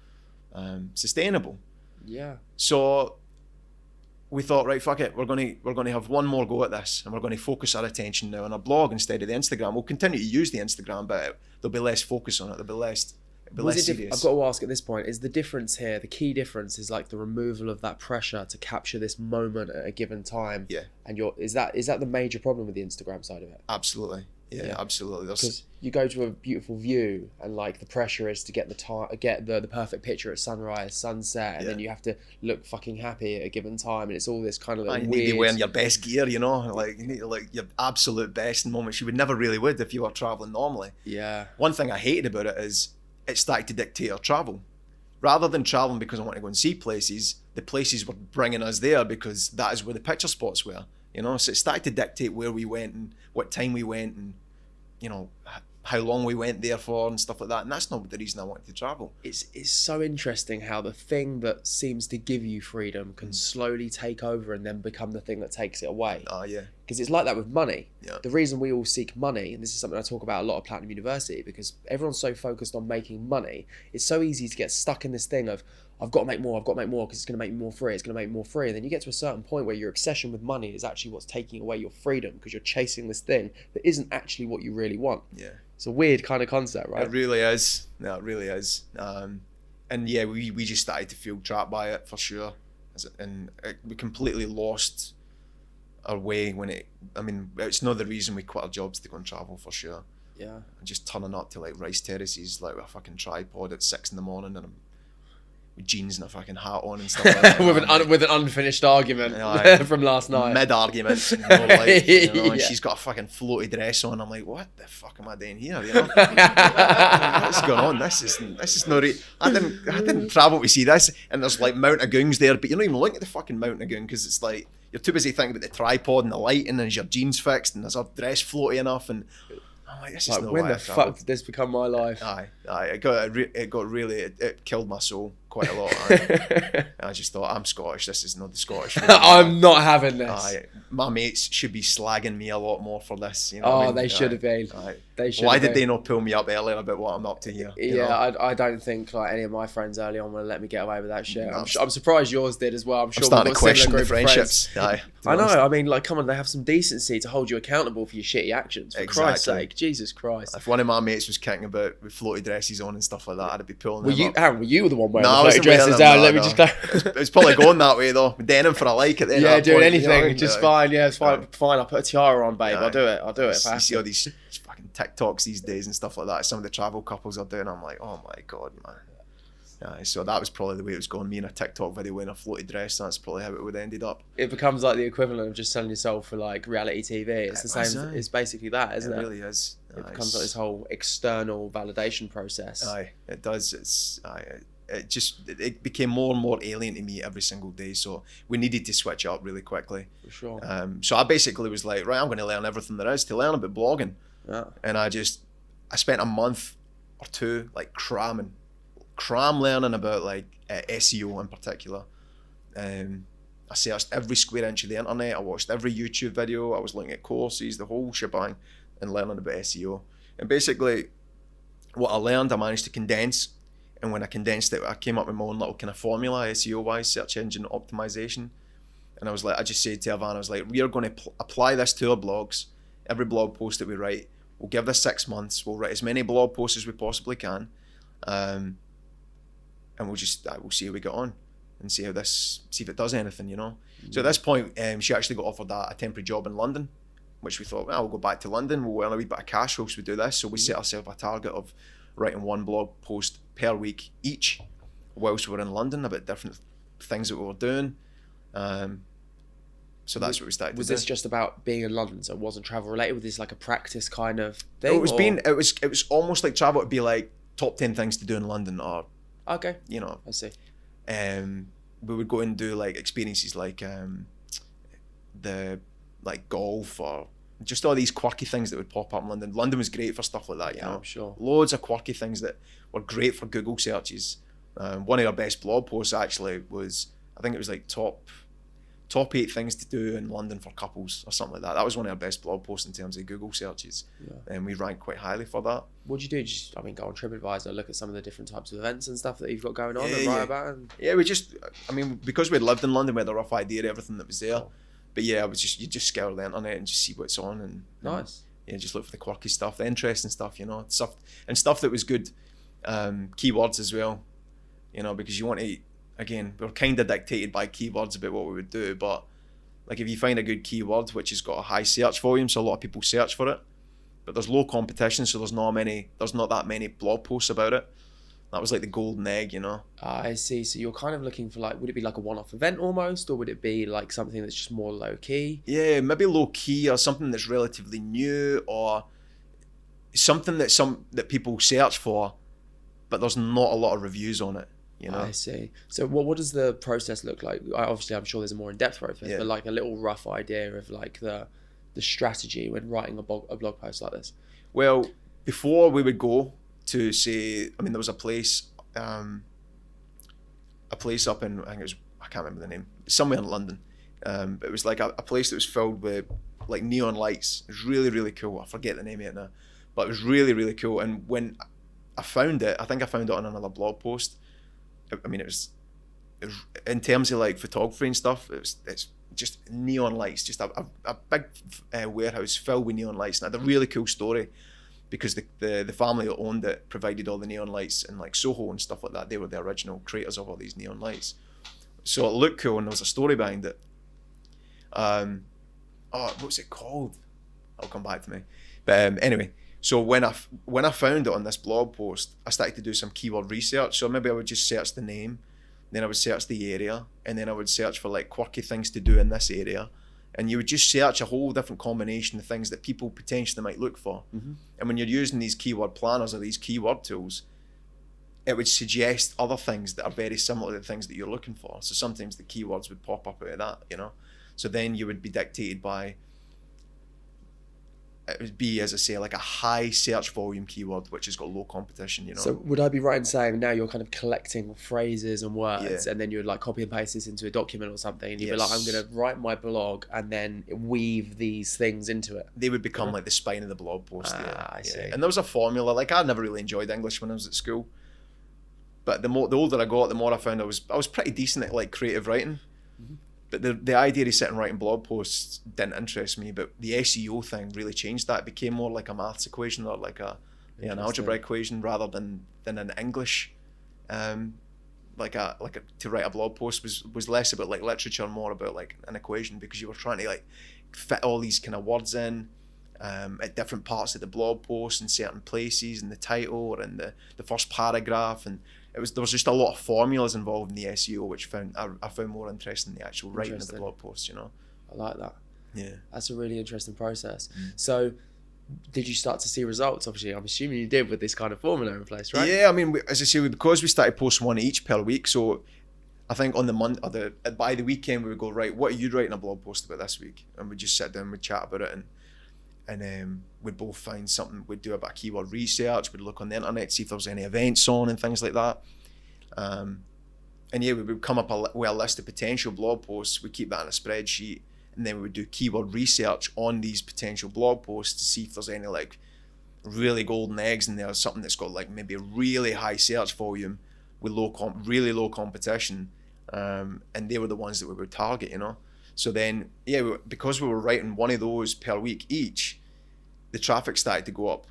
sustainable. Yeah. So we thought, right, fuck it, we're going to have one more go at this, and we're going to focus our attention now on our blog instead of the Instagram. We'll continue to use the Instagram, but there'll be less focus on it. There'll be less serious. I've got to ask at this point, is the difference here, the key difference is like the removal of that pressure to capture this moment at a given time. Yeah. And is that the major problem with the Instagram side of it? Absolutely. Yeah. Absolutely. Because you go to a beautiful view, and like the pressure is to get the perfect picture at sunrise, sunset, and then you have to look fucking happy at a given time, and it's all this kind of like you weird. need to be wearing your best gear, you know, like you need to like your absolute best in moments you would never really would if you were traveling normally. Yeah. One thing I hated about it is it started to dictate our travel. rather than traveling because I want to go and see places, the places were bringing us there because that is where the picture spots were, you know. So it started to dictate where we went and what time we went and, you know, how long we went there for and stuff like that. And that's not the reason I wanted to travel. It's so interesting how the thing that seems to give you freedom can slowly take over and then become the thing that takes it away. Oh, yeah. Because it's like that with money. Yeah. The reason we all seek money, and this is something I talk about a lot at Platinum University, because everyone's so focused on making money, it's so easy to get stuck in this thing of, I've got to make more because it's going to make me more free, it's going to make me more free. And then you get to a certain point where your obsession with money is actually what's taking away your freedom because you're chasing this thing that isn't actually what you really want. Yeah. It's a weird kind of concept, right? It really is. No, it really is. And yeah, we just started to feel trapped by it for sure. And we completely lost our way when it's not the reason we quit our jobs to go and travel for sure. Yeah. Just turning up to like rice terraces like with a fucking tripod at 6 a.m. and I'm with jeans and a fucking hat on and stuff like that. with an unfinished argument from last night. Mid-argument, you know, like, you know, and Yeah. she's got a fucking floaty dress on. I'm like, what the fuck am I doing here? You know, what's going on? This is not. I didn't travel to see this. And there's like Mount Agoons there, but you're not even looking at the fucking Mount Agoon because it's like you're too busy thinking about the tripod and the lighting, and is your jeans fixed, and is her dress floaty enough, and I'm like, this is not when why the I traveled. fuck did this become my life? Aye, it killed my soul quite a lot. I just thought, I'm Scottish, this is not the Scottish way. I'm not having this. Aye, my mates should be slagging me a lot more for this, you know. Oh, what I mean? they should have been. Aye. They should. Why did they not pull me up earlier about what I'm up to here? you know? I don't think like any of my friends early on would let me get away with that shit. No, I'm surprised yours did as well. I'm sure I'm starting we've to got a question similar the group of friends. friendships. Aye, to I be know. honest. I mean, like, come on, they have some decency to hold you accountable for your shitty actions. For Christ's Exactly. sake, Jesus Christ. If one of my mates was kicking about with floaty dresses on and stuff like that, I'd be pulling Were them you? up. Aaron, were you the one wearing No, I the wasn't floaty dresses wearing down? them, Let me no, just no. go. It's probably going that way though. Denim for a like at the end Yeah, of that doing point, anything, you know? just fine. Yeah, it's fine. Fine. I'll put a tiara on, babe. Aye. I'll do it. If I You have see to. all these fucking TikToks these days and stuff like that. Some of the travel couples are doing. I'm like, oh my god, man. So that was probably the way it was going. Me in a TikTok video wearing a floaty dress. That's probably how it would have ended up. It becomes like the equivalent of just selling yourself for like reality TV. It's the same. It's basically that, isn't it? It really is. It becomes like this whole external validation process. Aye, it does. It became more and more alien to me every single day. So we needed to switch up really quickly. For sure. So I basically was like, right, I'm going to learn everything there is to learn about blogging. Yeah. And I spent a month or two like cram learning about like SEO in particular. I searched every square inch of the internet. I watched every YouTube video. I was looking at courses, the whole shebang, and learning about SEO. And basically, what I learned, I managed to condense. And when I condensed it, I came up with my own little kind of formula, SEO-wise, search engine optimization. And I just said to Havana, I was like, we are going to apply this to our blogs. Every blog post that we write, we'll give this 6 months. We'll write as many blog posts as we possibly can. And we'll see how we get on and see if it does anything, you know. So at this point, she actually got offered a temporary job in London, which we thought, well, we'll go back to London, we'll earn a wee bit of cash whilst we do this. So we set ourselves a target of writing one blog post per week each whilst we were in London about different things that we were doing. So that's what we started to do. Was this just about being in London, so it wasn't travel related? Was this like a practice kind of thing? It was almost like travel would be like top 10 things to do in London, or okay, you know, I see. We would go and do like experiences like the like golf or just all these quirky things that would pop up in London. London was great for stuff like that, you know. I'm sure. Loads of quirky things that were great for Google searches. One of our best blog posts actually was, I think it was like top 8 things to do in London for couples or something like that. That was one of our best blog posts in terms of Google searches. Yeah. And we ranked quite highly for that. What do you do? Just, go on TripAdvisor, look at some of the different types of events and stuff that you've got going on and write about? And... Yeah, because we'd lived in London, we had a rough idea of everything that was there. Oh. But yeah, you just scour the internet and just see what's on and nice. Yeah, just look for the quirky stuff, the interesting stuff, you know, stuff that was good. Keywords as well, you know, because you want to, again, we're kind of dictated by keywords about what we would do, but like if you find a good keyword which has got a high search volume, so a lot of people search for it, but there's low competition, so there's not that many blog posts about it. That was like the golden egg, you know. I see. So you're kind of looking for like, would it be like a one-off event almost, or would it be like something that's just more low key? Yeah, maybe low key, or something that's relatively new, or something that people search for, but there's not a lot of reviews on it. you know. I see. So what does the process look like? Obviously, I'm sure there's a more in-depth process, but like a little rough idea of like the strategy when writing a blog post like this. Well, before we would go to say, I mean, there was a place up in, I think it was, I can't remember the name, somewhere in London. But it was like a place that was filled with like neon lights. It was really, really cool. I forget the name of it now, but it was really, really cool. And when I found it, I think I found it on another blog post. I mean, it was in terms of like photography and stuff, it's just neon lights, just a big warehouse filled with neon lights. And it had a really cool story because the family that owned it provided all the neon lights in like Soho and stuff like that. They were the original creators of all these neon lights. So it looked cool and there was a story behind it. What's it called? It'll come back to me. But anyway, so when I found it on this blog post, I started to do some keyword research. So maybe I would just search the name, then I would search the area, and then I would search for like quirky things to do in this area. And you would just search a whole different combination of things that people potentially might look for. Mm-hmm. And when you're using these keyword planners or these keyword tools, it would suggest other things that are very similar to the things that you're looking for. So sometimes the keywords would pop up out of that, you know. So then you would be dictated by, it would be, as I say, like a high search volume keyword, which has got low competition, you know. So would I be right in saying now you're kind of collecting phrases and words, and then you would like copy and paste this into a document or something, and you'd be like, I'm going to write my blog and then weave these things into it? They would become like the spine of the blog post. I see. And there was a formula. Like, I never really enjoyed English when I was at school, but the older I got, the more I found I was pretty decent at like creative writing. Mm-hmm. But the idea of sitting and writing blog posts didn't interest me, but the SEO thing really changed that. It became more like a maths equation or like an algebra equation rather than an English. To write a blog post was less about like literature, more about like an equation, because you were trying to like fit all these kind of words in at different parts of the blog post in certain places, in the title or in the first paragraph, and there was just a lot of formulas involved in the SEO, which I found more interesting than the actual writing of the blog post, you know. I like that. Yeah. That's a really interesting process. So did you start to see results? Obviously, I'm assuming you did with this kind of formula in place, right? Yeah, I mean, as I say, because we started posting one each per week, so I think on the month or by the weekend we would go, right, what are you writing a blog post about this week? And we'd just sit down, we'd chat about it, and we'd both find something. We'd do a bit of keyword research, we'd look on the internet, see if there was any events on and things like that. We would come up with a list of potential blog posts. We'd keep that in a spreadsheet, and then we would do keyword research on these potential blog posts to see if there's any like really golden eggs in there, something that's got like maybe a really high search volume with really low competition, and they were the ones that we would target, you know. So then, because we were writing one of those per week each, the traffic started to go up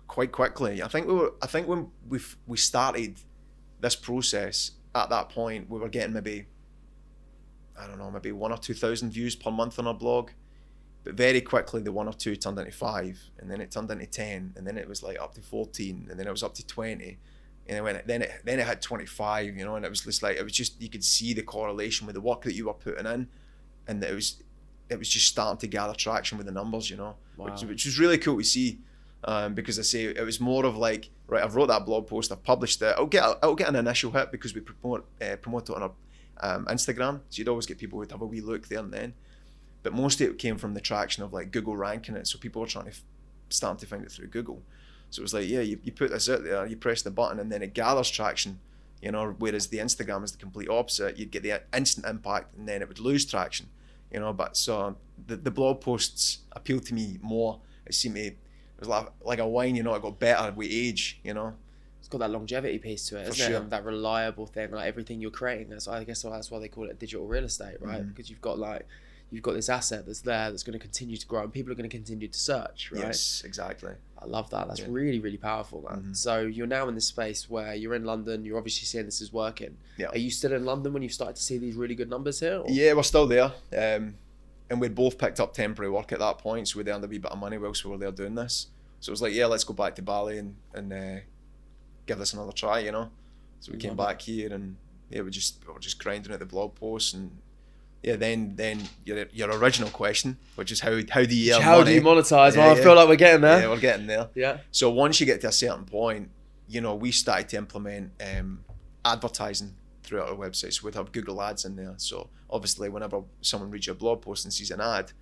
quite quickly. I think when we started this process, at that point, we were getting maybe 1,000 or 2,000 views per month on our blog. But very quickly, the 1 or 2 turned into 5, and then it turned into 10, and then it was like up to 14, and then it was up to 20. And then it had 25, you know, and it was just you could see the correlation with the work that you were putting in, and it was just starting to gather traction with the numbers, you know. Wow. which was really cool to see, because I say it was more of like, right, I've wrote that blog post, I've published it, I'll get an initial hit because we promote it on our Instagram, so you'd always get people who'd have a wee look there and then, but most of it came from the traction of like Google ranking it, so people were trying to start to find it through Google. So it was like, you put this out there, you press the button, and then it gathers traction, you know, whereas the Instagram is the complete opposite. You'd get the instant impact, and then it would lose traction, you know. But so the blog posts appealed to me more. It seemed it was like a wine, you know, it got better with age, you know. It's got that longevity piece to it, isn't it? And that reliable thing, like everything you're creating. I guess that's why they call it digital real estate, right? Mm-hmm. Because you've got this asset that's there that's going to continue to grow, and people are going to continue to search, right? Yes, exactly. I love that. That's really, really powerful, man. Mm-hmm. So you're now in this space where you're in London. You're obviously seeing this is working. Yeah. Are you still in London when you've started to see these really good numbers here? Or? Yeah, we're still there. And we'd both picked up temporary work at that point, so we'd earned a wee bit of money whilst we were there doing this. So it was like, let's go back to Bali and give this another try, you know. So we came back here, and we were just grinding out the blog posts, and then your original question, which is how do you earn money? How do you monetize? I feel like we're getting there. Yeah, we're getting there. Yeah. So once you get to a certain point, you know, we started to implement advertising throughout our website. So we'd have Google ads in there. So obviously whenever someone reads your blog post and sees an ad,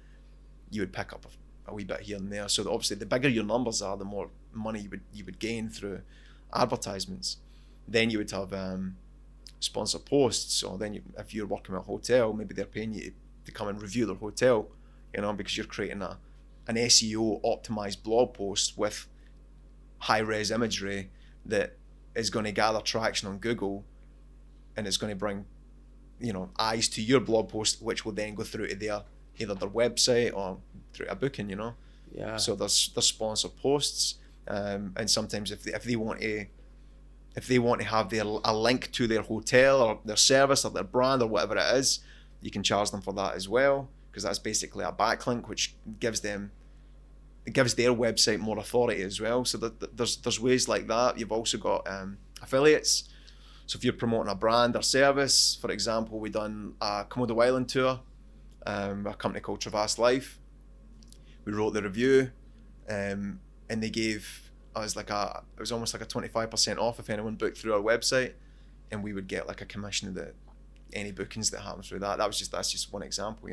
you would pick up a wee bit here and there. So that obviously the bigger your numbers are, the more money you would gain through advertisements. Then you would have sponsor posts. So then if you're working at a hotel, maybe they're paying you to come and review their hotel, because you're creating an SEO optimized blog post with high res imagery that is going to gather traction on Google, and it's going to bring eyes to your blog post, which will then go through to either their website or through a booking. Yeah. So there's sponsor posts, and sometimes if they want to have a link to their hotel or their service or their brand or whatever it is, you can charge them for that as well, because that's basically a backlink which gives their website more authority as well. So there's ways like that. You've also got affiliates. So if you're promoting a brand or service, for example, we done a Komodo Island tour, a company called Allowance Life. We wrote the review, and they gave us it was almost like a 25% off if anyone booked through our website, and we would get like a commission of any bookings that happen through that. That's just one example,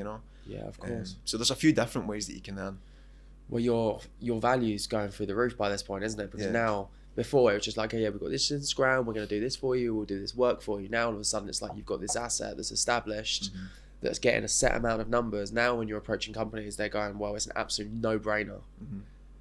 Yeah, of course. So there's a few different ways that you can earn. Well, your value's going through the roof by this point, isn't it? Because now, before it was just like, oh, yeah, we've got this Instagram, we're going to do this for you, we'll do this work for you. Now all of a sudden it's like you've got this asset that's established, that's getting a set amount of numbers. Now when you're approaching companies, they're going, well, it's an absolute no-brainer.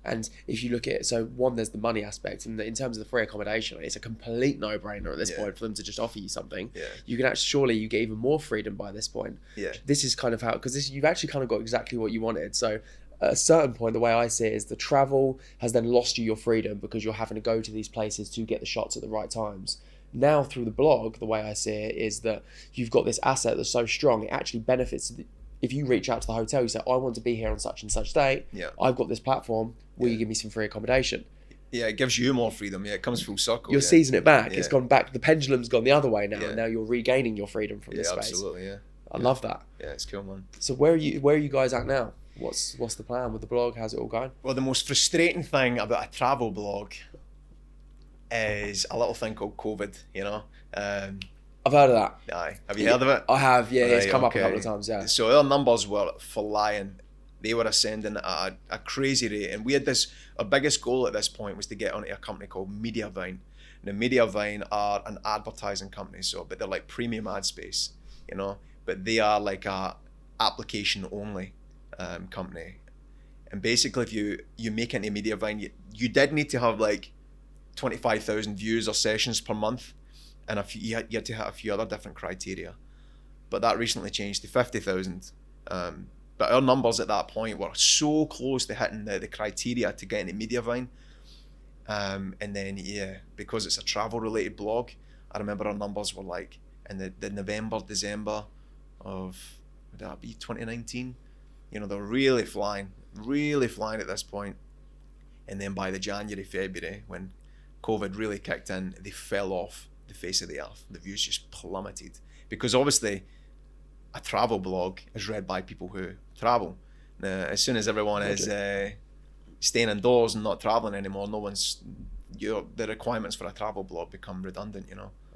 And if you look at it, so one, there's the money aspect, and in terms of the free accommodation, it's a complete no-brainer at this point for them to just offer you something. You can surely you get even more freedom by this point. This is kind of how, because you've actually kind of got exactly what you wanted. So at a certain point, the way I see it is the travel has then lost you your freedom because you're having to go to these places to get the shots at the right times. Now through the blog, the way I see it is that you've got this asset that's so strong, it actually benefits. If you reach out to the hotel, you say, I want to be here on such and such date. I've got this platform. Will you give me some free accommodation? Yeah, it gives you more freedom. It comes full circle. You're seizing it back. It's gone back. The pendulum's gone the other way now. And now you're regaining your freedom from this space. Absolutely, I love that. Yeah, it's cool, man. So where are you guys at now? What's the plan with the blog? How's it all going? Well, the most frustrating thing about a travel blog is a little thing called COVID, I've heard of that. Aye. Have you heard of it? I have, yeah. It's come up a couple of times, yeah. So our numbers were flying. They were ascending at a crazy rate. And we had our biggest goal at this point was to get onto a company called Mediavine. Now, Mediavine are an advertising company, but they're like premium ad space, but they are like a application only company. And basically, if you make it into Mediavine, you did need to have like 25,000 views or sessions per month, and you had to hit a few other different criteria. But that recently changed to 50,000. But our numbers at that point were so close to hitting the criteria to get into Mediavine. And then, because it's a travel-related blog, I remember our numbers were like in the November, December of, would that be 2019? They're really flying at this point. And then by the January, February, when COVID really kicked in, they fell off the face of the earth. The views just plummeted. Because obviously, a travel blog is read by people who travel. Now, as soon as everyone is staying indoors and not traveling anymore, the requirements for a travel blog become redundant,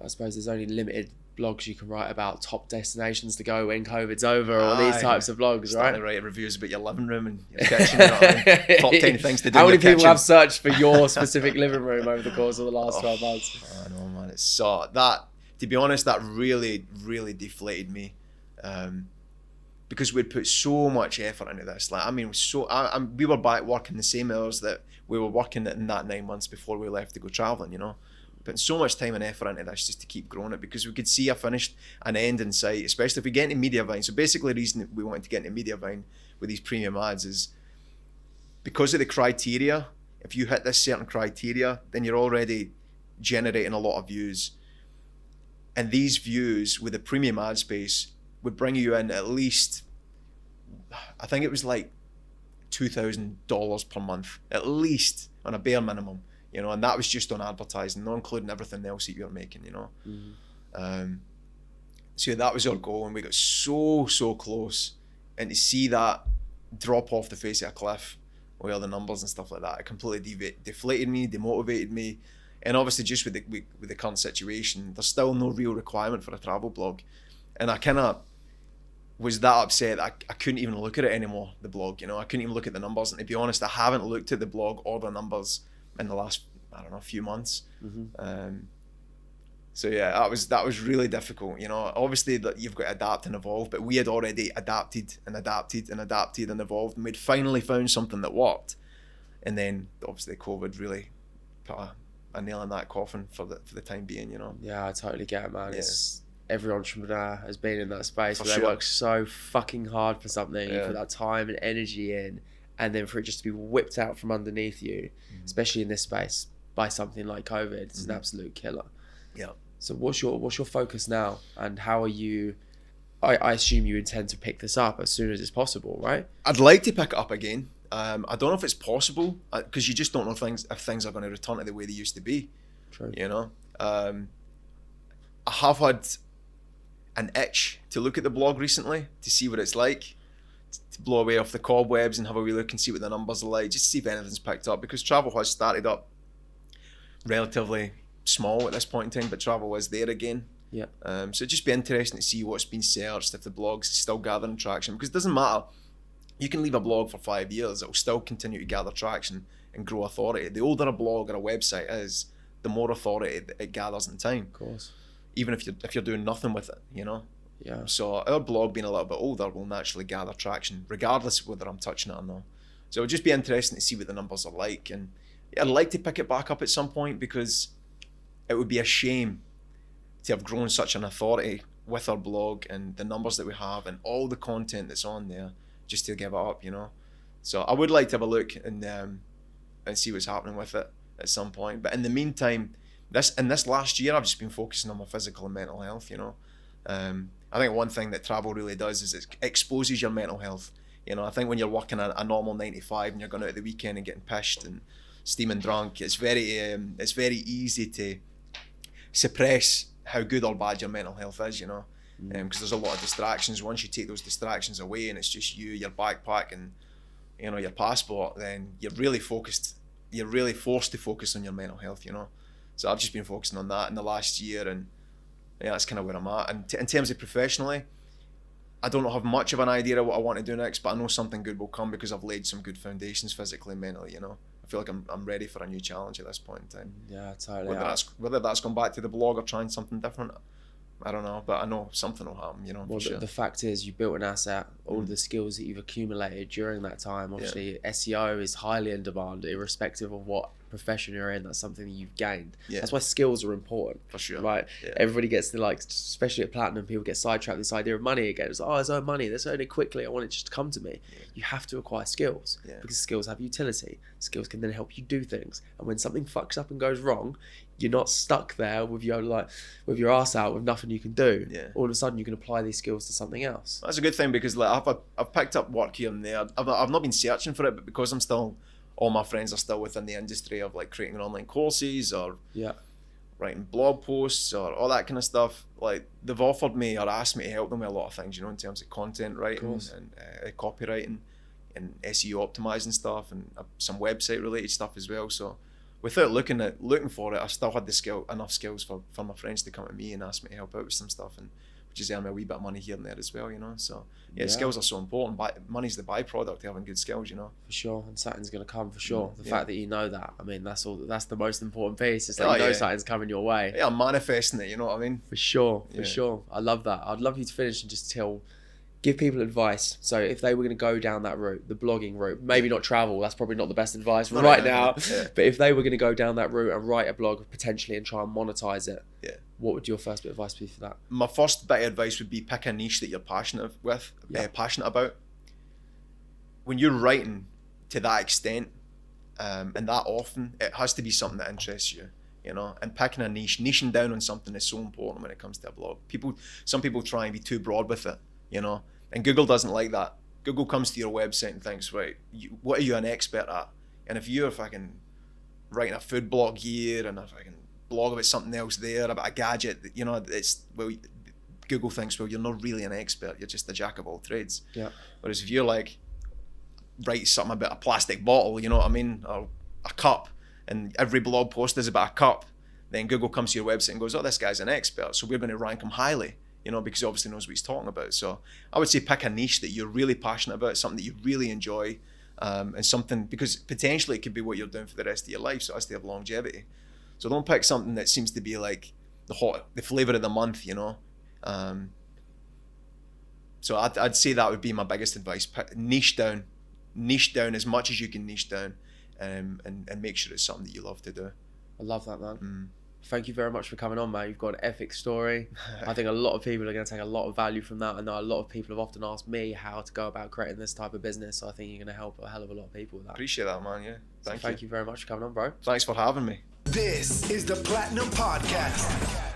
I suppose there's only limited blogs you can write about top destinations to go when COVID's over, or these types of blogs, right? To write reviews about your living room and your kitchen. Top 10 things to do. How in many your people kitchen. have searched for your specific living room over the course of the last 12 months? I know, man. It's that. To be honest, that really, really deflated me, because we'd put so much effort into this. Like, I mean, we were back working the same hours that we were working in that 9 months before we left to go traveling. Putting so much time and effort into this just to keep growing it, because we could see an end in sight, especially if we get into Mediavine. So basically the reason that we wanted to get into Mediavine with these premium ads is because of the criteria. If you hit this certain criteria, then you're already generating a lot of views. And these views with the premium ad space would bring you in at least, I think it was like $2,000 per month, at least on a bare minimum. And that was just on advertising, not including everything else that you're making, So that was our goal, and we got so close. And to see that drop off the face of a cliff with all the numbers and stuff like that, it completely deflated me, demotivated me. And obviously just with the current situation, there's still no real requirement for a travel blog. And I kind of was that upset that I couldn't even look at it anymore, the blog, you know, I couldn't even look at the numbers. And to be honest, I haven't looked at the blog or the numbers in the last, I don't know, few months. So yeah, that was really difficult, you know. Obviously that you've got to adapt and evolve, but we had already adapted and evolved, and we'd finally found something that worked. And then obviously COVID really put a nail in that coffin for the time being, you know. Yeah, I totally get it, man. It's every entrepreneur has been in that space For where they sure. work so fucking hard for something, you put that time and energy in, and then for it just to be whipped out from underneath you, especially in this space, by something like COVID, it's an absolute killer. Yeah. So what's your focus now, and how are you? I assume you intend to pick this up as soon as it's possible, right? I'd like to pick it up again. I don't know if it's possible, because you just don't know if things are going to return to the way they used to be. True. You know, I have had an itch to look at the blog recently to see what it's like, to blow away off the cobwebs and have a wee look and see what the numbers are like, just to see if anything's picked up, because travel has started up relatively small at this point in time, but travel is there again. Yeah. So it'd just be interesting to see what's been searched, if the blog's still gathering traction, because it doesn't matter. You can leave a blog for 5 years, it'll still continue to gather traction and grow authority. The older a blog or a website is, the more authority it gathers in time. Of course. Even if you're doing nothing with it, you know. Yeah. So our blog being a little bit older will naturally gather traction, regardless of whether I'm touching it or not. So it would just be interesting to see what the numbers are like, and I'd like to pick it back up at some point, because it would be a shame to have grown such an authority with our blog and the numbers that we have and all the content that's on there, just to give it up, you know. So I would like to have a look and see what's happening with it at some point. But in the meantime, this last year, I've just been focusing on my physical and mental health, you know. I think one thing that travel really does is it exposes your mental health. You know, I think when you're working a normal 9 to 5 and you're going out at the weekend and getting pissed and steaming drunk, it's very easy to suppress how good or bad your mental health is, you know, because there's a lot of distractions. Once you take those distractions away and it's just you, your backpack and, you know, your passport, then you're really forced to focus on your mental health, you know. So I've just been focusing on that in the last year, and yeah, that's kind of where I'm at. And in terms of professionally, I don't have much of an idea of what I want to do next, but I know something good will come because I've laid some good foundations physically and mentally, you know. I feel like I'm ready for a new challenge at this point in time. Yeah, totally. Whether that's gone back to the blog or trying something different, I don't know, but I know something will happen, you know. Well, the fact is, you built an asset, all of the skills that you've accumulated during that time. Obviously, SEO is highly in demand, irrespective of what profession you're in. That's something that you've gained. That's why skills are important. For sure. Right? Everybody gets especially at Platinum, people get sidetracked with this idea of money again. It's like, let's earn money, let's earn it quickly, I want it just to come to me. You have to acquire skills, because skills have utility. Skills can then help you do things. And when something fucks up and goes wrong, you're not stuck there with your ass out with nothing you can do. All of a sudden you can apply these skills to something else. That's a good thing, because like I've picked up work here and there. I've not been searching for it, but because all my friends are still within the industry of like creating online courses or writing blog posts or all that kind of stuff, like they've offered me or asked me to help them with a lot of things, you know, in terms of content writing and copywriting and SEO optimizing stuff and some website related stuff as well. So without looking for it, I still had enough skills for my friends to come to me and ask me to help out with some stuff, and which is earning me a wee bit of money here and there as well, you know. So skills are so important. Money's the byproduct of having good skills, you know. For sure, and something's gonna come for sure. The fact that you know that, I mean, that's the most important piece. It's like something's coming your way. Yeah, I'm manifesting it, you know what I mean? For sure. I love that. I'd love you to finish and just give people advice. So if they were going to go down that route, the blogging route, maybe not travel, that's probably not the best advice now. But if they were going to go down that route and write a blog potentially and try and monetize it, what would your first bit of advice be for that? My first bit of advice would be pick a niche that you're passionate about. When you're writing to that extent and that often, it has to be something that interests you, you know. And picking a niching down on something is so important when it comes to a blog. Some people try and be too broad with it, you know, and Google doesn't like that. Google comes to your website and thinks, right, what are you an expert at? And if you're fucking writing a food blog here and a fucking blog about something else there, about a gadget, you know, Google thinks, well, you're not really an expert, you're just a jack of all trades. Whereas if you're like, write something about a plastic bottle, you know what I mean, or a cup, and every blog post is about a cup, then Google comes to your website and goes, oh, this guy's an expert, so we're going to rank him highly, you know, because he obviously knows what he's talking about. So I would say pick a niche that you're really passionate about, something that you really enjoy, and something, because potentially it could be what you're doing for the rest of your life, so it has to have longevity. So don't pick something that seems to be like the flavor of the month, you know. So I'd say that would be my biggest advice. Niche down as much as you can niche down, and make sure it's something that you love to do. I love that, man. Thank you very much for coming on, man. You've got an epic story. I think a lot of people are going to take a lot of value from that. I know a lot of people have often asked me how to go about creating this type of business, so I think you're going to help a hell of a lot of people with that. Appreciate that, man. Yeah. Thank you very much for coming on, bro. Thanks for having me. This is the Platinum Podcast.